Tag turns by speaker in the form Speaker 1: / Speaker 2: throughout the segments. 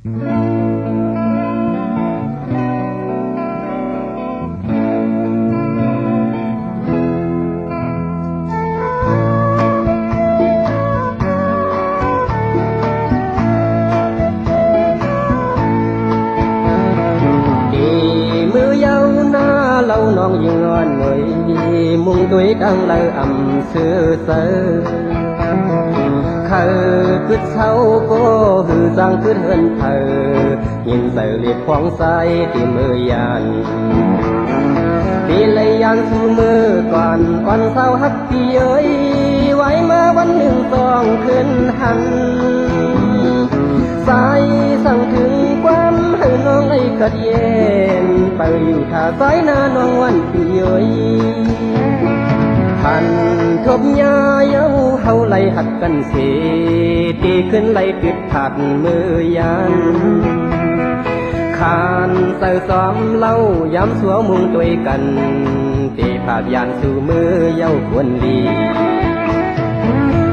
Speaker 1: lâu non dương ngon người muôn tuổi đang lơ ẩm xưa sơ khờ cứt sau vô hư giang cứt hơn thờ nhìn giờ liệt khoáng sai tìm mơ yàn vì lấy yàn su mơ còn quan sao hắc kỳ ơiไว้มาวันหนึ่งต้องขึ้นหันสายสั่งถึงความให้น้องได้กัดเย็นไปอยู่ท่าสายหน้าน้องวันปีเอ้ยทันทบยาเย้าเฮาไล่หักกันเสียตีขึ้นไล่ปิดผัดมือยันขานเสือซ้อมเล่าย้ำสัวมุงตัวกันตีผาดยานสู่มือเย้าควรดี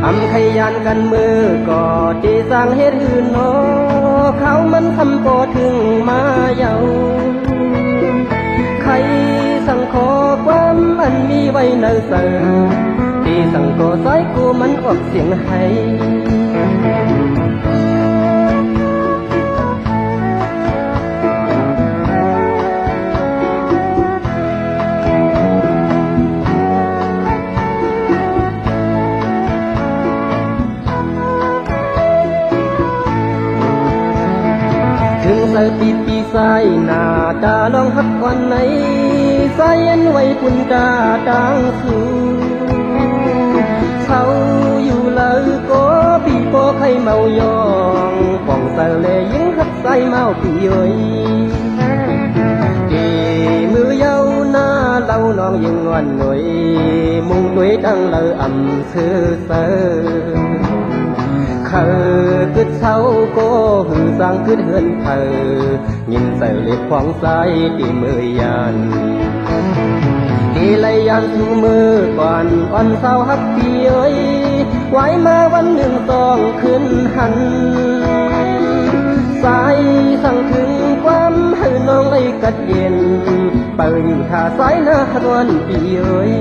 Speaker 1: อำขยันกันมือก่อที่สร้างเหตุอื่นโนเขามันทำก่อถึงมาเยาใครสั่งขอความอันมีไว้เนิ่นเสอที่สั่งก่อสายกูมันออกเสียงให้ถึงใส่ปีปีใส่หน้าตาลองหักก่อนไหนใส่ยันไว้ปุ่นตาดังสูเขาอยู่เลยก็ปีโปใครเมายองป่องใส่เลยยิ่งหักใส่เมาปีเอ้ยดีมือเย้าหน้าเล่าน้องยิ่งงอนหน่อยมุงด้วยดังเลยอ่ำซื่อเสือkhờ cứt sau cô hư giang cứt hơn thờ nhìn giờ liệt khoáng sai tìm mơ yàn đi lấy yàn su mơ còn sao hắcปีเอ้ยไว้มาวันหนึ่งต้องขึ้นหันสายสั่งถึงความให้น้องได้กัดเย็นเปิดอยู่ท่าสายหน้าวันปีเอ้ย